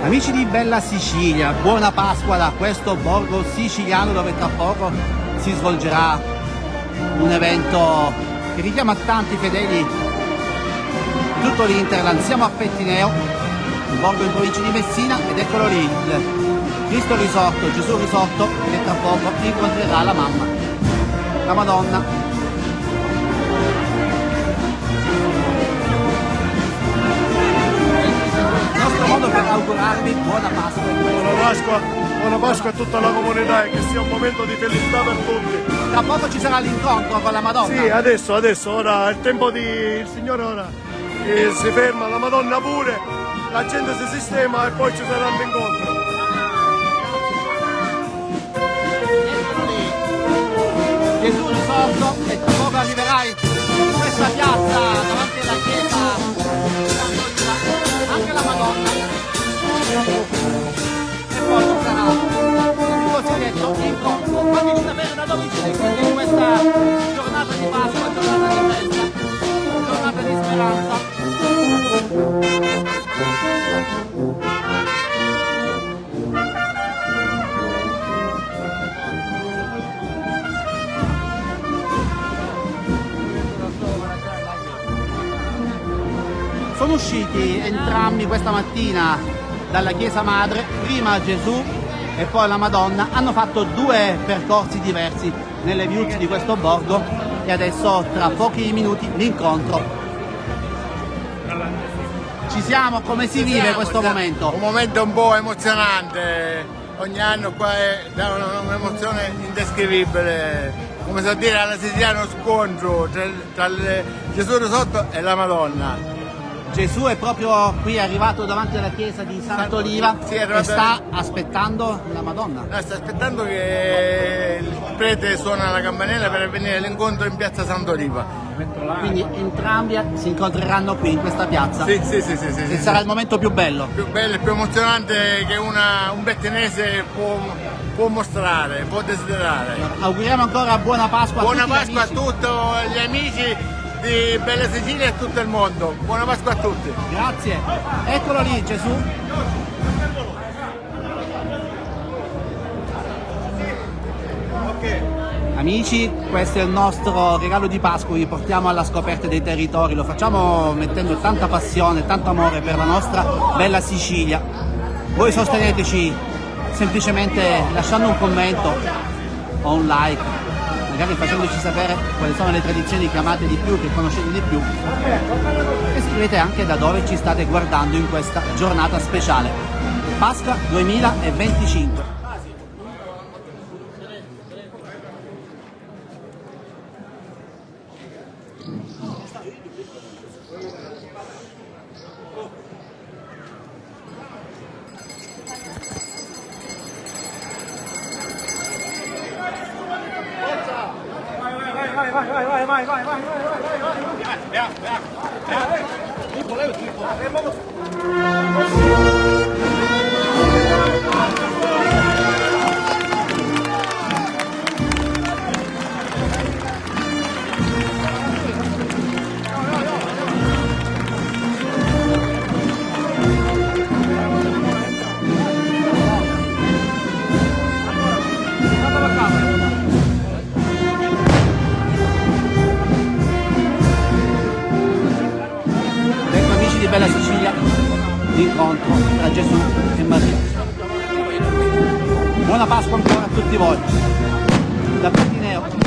Amici di Bella Sicilia, buona Pasqua da questo borgo siciliano dove tra poco si svolgerà un evento che richiama tanti fedeli di tutto l'Interland. Siamo a Pettineo, un borgo in provincia di Messina, ed eccolo lì, il Cristo risorto, Gesù risorto, che tra poco incontrerà la mamma, la Madonna. Modo per augurarvi buona Pasqua. Buona Pasqua a tutta la comunità e che sia un momento di felicità per tutti. Tra poco ci sarà l'incontro con la Madonna. Sì, adesso, ora è il tempo il Signore ora si ferma, la Madonna pure, la gente si sistema e poi ci sarà l'incontro. Eccolo lì, Gesù risorto, e tra poco arriverai in questa piazza davanti alla chiesa, anche la Madonna. E poi ci sarà il cosiddetto incontro. Fateci sapere da dove siete in questa giornata di Pasqua, giornata di festa, giornata di speranza. Sono usciti entrambi questa mattina dalla chiesa madre, prima Gesù e poi la Madonna. Hanno fatto due percorsi diversi nelle viuzze di questo borgo e adesso tra pochi minuti l'incontro. Ci siamo, come si vive questo momento? Un momento un po' emozionante, ogni anno qua dà un'emozione indescrivibile, come so dire alla siciliana, uno scontro tra Gesù risorto e la Madonna. Gesù è proprio qui, è arrivato davanti alla chiesa di Sant'Oliva, sì, e sta aspettando la Madonna. No, sta aspettando che il prete suona la campanella per venire all'incontro in piazza Sant'Oliva. Quindi entrambi si incontreranno qui in questa piazza. Sì. E sarà il momento più bello. Più bello e più emozionante che un bettinese può mostrare, può desiderare. Auguriamo ancora buona Pasqua a tutti Buona gli Pasqua a amici. tutti gli amici di Bella Sicilia e tutto il mondo. Buona Pasqua a tutti. Grazie. Eccolo lì Gesù. Amici, questo è il nostro regalo di Pasqua, vi portiamo alla scoperta dei territori, lo facciamo mettendo tanta passione, tanto amore per la nostra bella Sicilia. Voi sosteneteci semplicemente lasciando un commento o un like, magari facendoci sapere quali sono le tradizioni che amate di più, che conoscete di più, e scrivete anche da dove ci state guardando in questa giornata speciale. Pasqua 2025. Bella Sicilia, l'incontro tra Gesù e Maria. Buona Pasqua ancora a tutti voi. Da Pettineo.